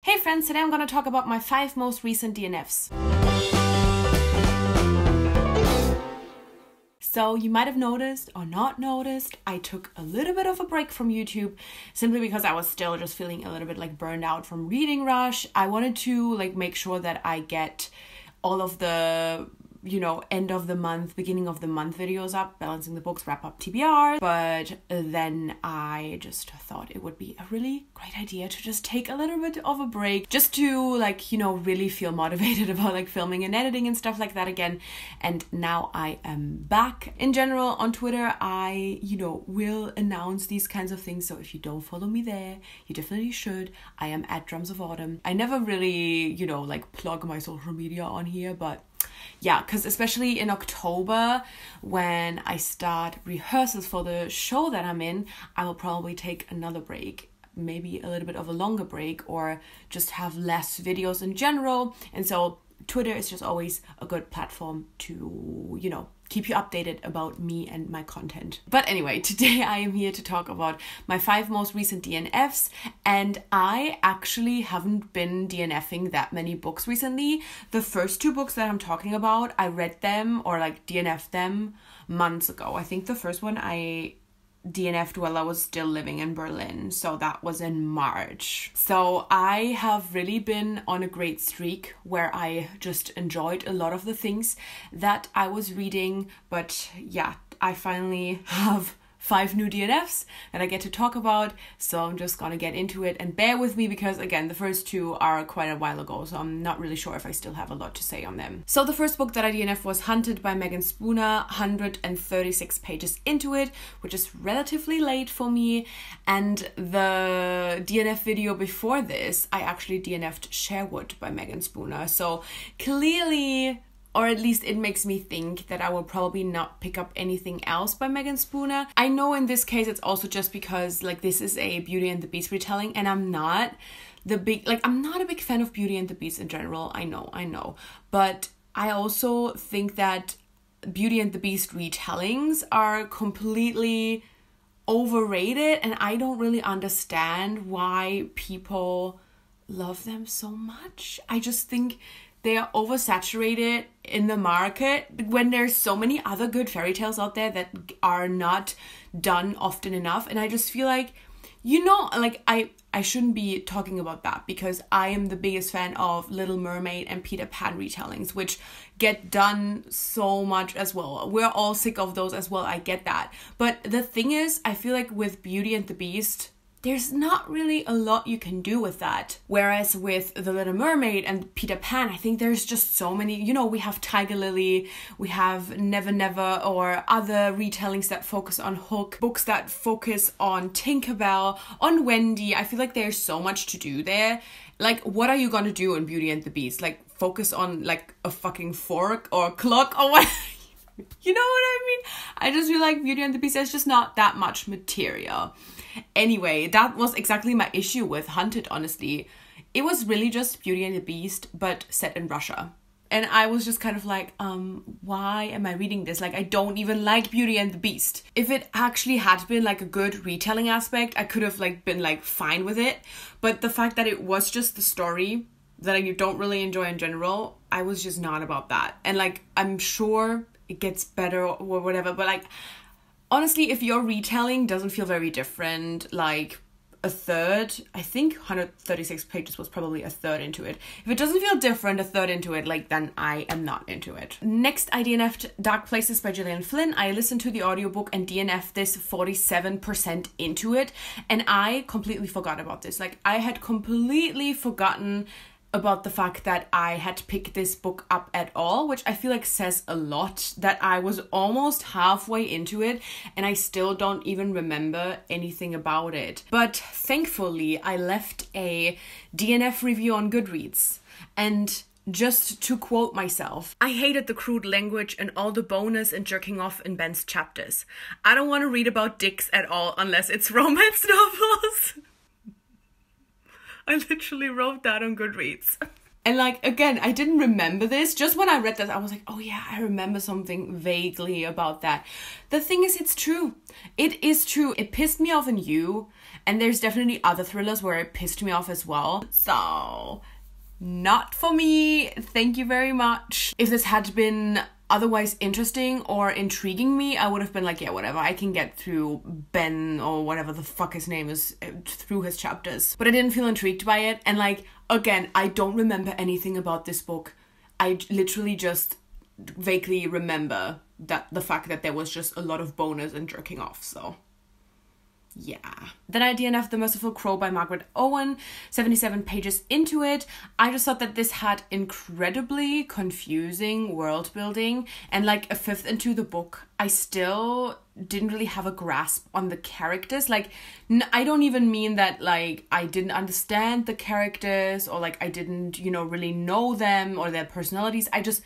Hey friends, today I'm going to talk about my 5 most recent DNFs. So you might have noticed or not noticed, I took a little bit of a break from YouTube simply because I was still just feeling a little bit like burned out from reading rush. I wanted to make sure that I get all of the end of the month, beginning of the month videos up, balancing the books, wrap up TBR. But then I just thought it would be a really great idea to just take a little bit of a break just to really feel motivated about filming and editing and stuff like that again. And now I am back. In general, on Twitter, I, will announce these kinds of things. So if you don't follow me there, you definitely should. I am at Drums of Autumn. I never really, plug my social media on here, but yeah, because especially in October, when I start rehearsals for the show that I'm in, I will probably take another break, maybe a little bit of a longer break, or just have less videos in general. And so Twitter is just always a good platform to, keep you updated about me and my content. But anyway, today I am here to talk about my 5 most recent DNFs, and I actually haven't been DNFing that many books recently. The first 2 books that I'm talking about, I read them or DNF'd them months ago. I think the first one I DNF'd while I was still living in Berlin, so that was in March. So I have really been on a great streak where I just enjoyed a lot of the things that I was reading. But yeah, I finally have 5 new DNFs that I get to talk about, so I'm just gonna get into it, and bear with me because again the first 2 are quite a while ago, so I'm not really sure if I still have a lot to say on them. So the first book that I DNF'd was Hunted by Megan Spooner, 136 pages into it, which is relatively late for me. And the DNF video before this, I actually DNF'd Sherwood by Megan Spooner, so clearly, or at least it makes me think that I will probably not pick up anything else by Megan Spooner. I know in this case it's also just because this is a Beauty and the Beast retelling, and I'm not a big fan of Beauty and the Beast in general. I know. But I also think that Beauty and the Beast retellings are completely overrated, and I don't really understand why people love them so much. I just think they are oversaturated in the market when there's so many other good fairy tales out there that are not done often enough. And I just feel I shouldn't be talking about that because I am the biggest fan of Little Mermaid and Peter Pan retellings, which get done so much as well. We're all sick of those as well, I get that. But the thing is, I feel with Beauty and the Beast, there's not really a lot you can do with that. Whereas with The Little Mermaid and Peter Pan, I think there's just so many, we have Tiger Lily, we have Never Never, or other retellings that focus on Hook, books that focus on Tinkerbell, on Wendy. I feel there's so much to do there. What are you gonna do in Beauty and the Beast? Focus on a fucking fork or clock or what? You know what I mean? I just feel Beauty and the Beast, there's just not that much material. Anyway, that was exactly my issue with Hunted, honestly. It was really just Beauty and the Beast, but set in Russia. And I was just kind of why am I reading this? I don't even like Beauty and the Beast. If it actually had been a good retelling aspect, I could have been fine with it. But the fact that it was just the story that I don't really enjoy in general, I was just not about that. And I'm sure it gets better or whatever, but honestly, if your retelling doesn't feel very different, a third, I think 136 pages was probably a third into it. If it doesn't feel different, a third into it, then I am not into it. Next, I DNF'd Dark Places by Gillian Flynn. I listened to the audiobook and DNF'd this 47% into it, and I completely forgot about this. I had completely forgotten about the fact that I had picked this book up at all, which I feel says a lot, that I was almost halfway into it and I still don't even remember anything about it. But thankfully, I left a DNF review on Goodreads, and just to quote myself, I hated the crude language and all the bonus and jerking off in Ben's chapters. I don't want to read about dicks at all unless it's romance novels. I literally wrote that on Goodreads. And like, again, I didn't remember this. Just when I read this, I was like, oh yeah, I remember something vaguely about that. The thing is, it's true. It is true. It pissed me off in You. And there's definitely other thrillers where it pissed me off as well. So, not for me. Thank you very much. If this had been otherwise interesting or intriguing me, I would have been like, yeah, whatever, I can get through Ben or whatever the fuck his name is through his chapters. But I didn't feel intrigued by it. And like, again, I don't remember anything about this book. I literally just vaguely remember that the fact that there was just a lot of boners and jerking off. So yeah. Then I DNF'd The Merciful Crow by Margaret Owen, 77 pages into it. I just thought that this had incredibly confusing world building, and like a fifth into the book, I still didn't really have a grasp on the characters. Like, I don't even mean that like I didn't understand the characters or like I didn't, you know, really know them or their personalities. I just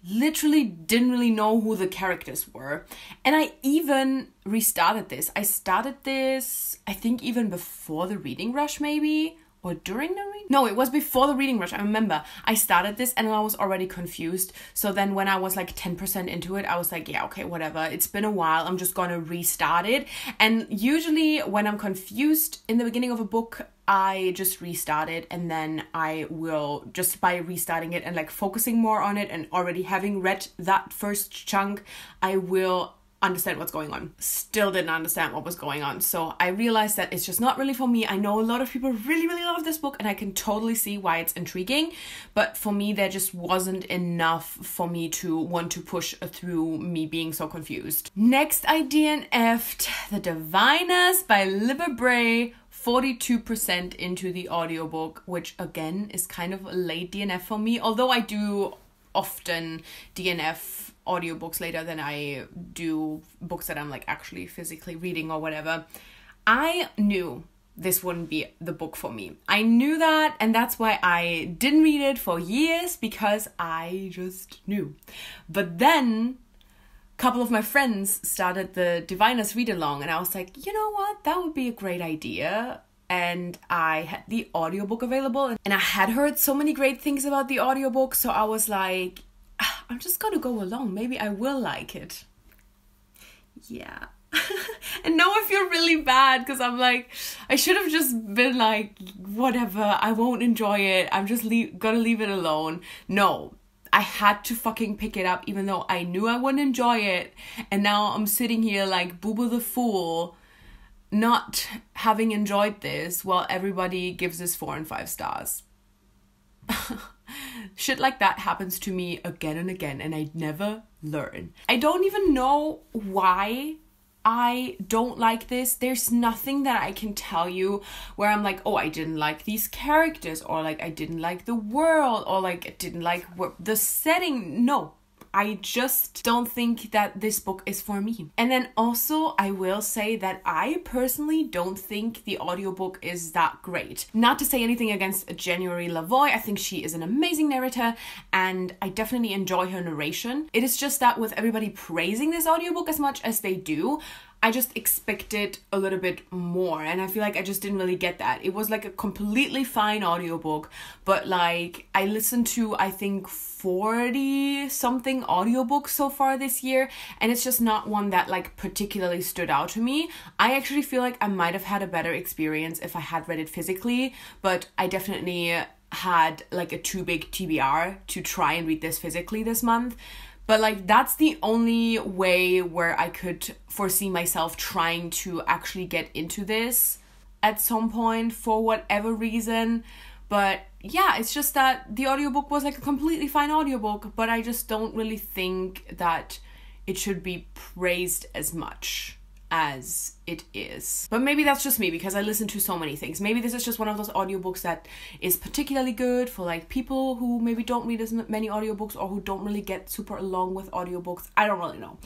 literally didn't really know who the characters were. And I even restarted this. I started this, I think even before the reading rush maybe, or during the reading? No, it was before the reading rush. I remember I started this and I was already confused. So then when I was like 10% into it, I was like, yeah, okay, whatever. It's been a while. I'm just gonna restart it. And usually when I'm confused in the beginning of a book, I just restart it, and then I will, just by restarting it and like focusing more on it and already having read that first chunk, I will understand what's going on. Still didn't understand what was going on. So I realized that it's just not really for me. I know a lot of people really, really love this book and I can totally see why it's intriguing. But for me, there just wasn't enough for me to want to push through me being so confused. Next, I DNF'd The Diviners by Libba Bray, 42% into the audiobook, which again is kind of a late DNF for me. Although I do often DNF audiobooks later than I do books that I'm like actually physically reading or whatever. I knew this wouldn't be the book for me. I knew that, and that's why I didn't read it for years, because I just knew. But then a couple of my friends started the Diviners read along, and I was like, you know what, that would be a great idea. And I had the audiobook available, and I had heard so many great things about the audiobook, so I was like, I'm just gonna go along. Maybe I will like it. Yeah. And now I feel really bad because I'm like, I should have just been like, whatever, I won't enjoy it. I'm just gonna leave it alone. No, I had to fucking pick it up even though I knew I wouldn't enjoy it. And now I'm sitting here like Booba the Fool, not having enjoyed this while everybody gives this 4 and 5 stars. Shit like that happens to me again and again, and I never learn. I don't even know why I don't like this. There's nothing that I can tell you where I'm like, oh, I didn't like these characters, or like I didn't like the world, or like I didn't like the setting. No, I just don't think that this book is for me. And then also, I will say that I personally don't think the audiobook is that great. Not to say anything against January Lavoie, I think she is an amazing narrator and I definitely enjoy her narration. It is just that with everybody praising this audiobook as much as they do, I just expected a little bit more, and I feel like I just didn't really get that. It was like a completely fine audiobook, but like I listened to, I think, 40 something audiobooks so far this year, and it's just not one that like particularly stood out to me. I actually feel like I might have had a better experience if I had read it physically, but I definitely had like a too big TBR to try and read this physically this month. But like that's the only way where I could foresee myself trying to actually get into this at some point for whatever reason. But yeah, it's just that the audiobook was like a completely fine audiobook, but I just don't really think that it should be praised as much as it is. But maybe that's just me because I listen to so many things. Maybe this is just one of those audiobooks that is particularly good for like people who maybe don't read as many audiobooks or who don't really get super along with audiobooks. I don't really know.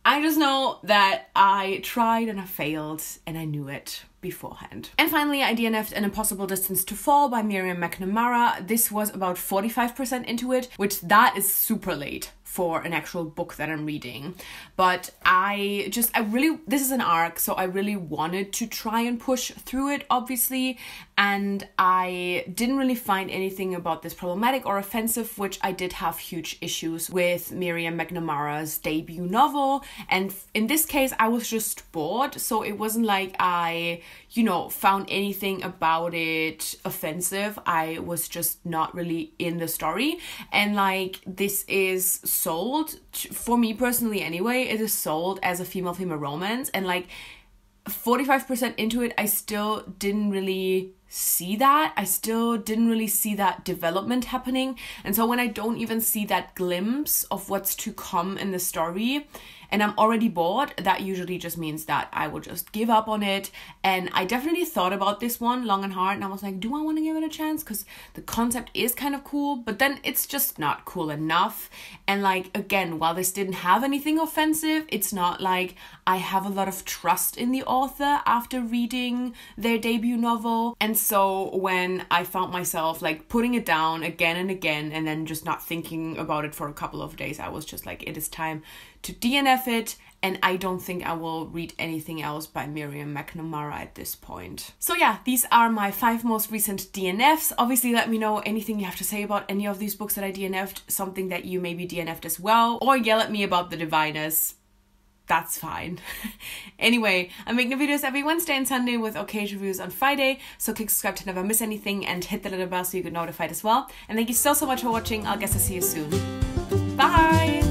I just know that I tried and I failed and I knew it beforehand. And finally, I DNF'd An Impossible Distance to Fall by Miriam McNamara. This was about 45% into it, which that is super late for an actual book that I'm reading. But this is an arc, so I really wanted to try and push through it, obviously. and I didn't really find anything about this problematic or offensive, which I did have huge issues with Miriam McNamara's debut novel. And in this case, I was just bored, so it wasn't like I, you know, found anything about it offensive. I was just not really in the story. And like, this is sold, for me personally anyway, it is sold as a female-female romance, and like 45% into it, I still didn't really see that. I still didn't really see that development happening. And so when I don't even see that glimpse of what's to come in the story, and I'm already bored, that usually just means that I will just give up on it. And I definitely thought about this one long and hard, and I was like, do I want to give it a chance? Because the concept is kind of cool, but then it's just not cool enough. And like, again, while this didn't have anything offensive, it's not like I have a lot of trust in the author after reading their debut novel. And so when I found myself like putting it down again and again, and then just not thinking about it for a couple of days, I was just like, it is time to DNF it, and I don't think I will read anything else by Miriam McNamara at this point. So yeah, these are my 5 most recent DNFs. Obviously, let me know anything you have to say about any of these books that I DNF'd, something that you maybe DNF'd as well, or yell at me about the Diviners. That's fine. Anyway, I'm making videos every Wednesday and Sunday with occasional reviews on Friday, so click subscribe to never miss anything and hit the little bell so you get notified as well. And thank you so much for watching. I'll guess I'll see you soon. Bye!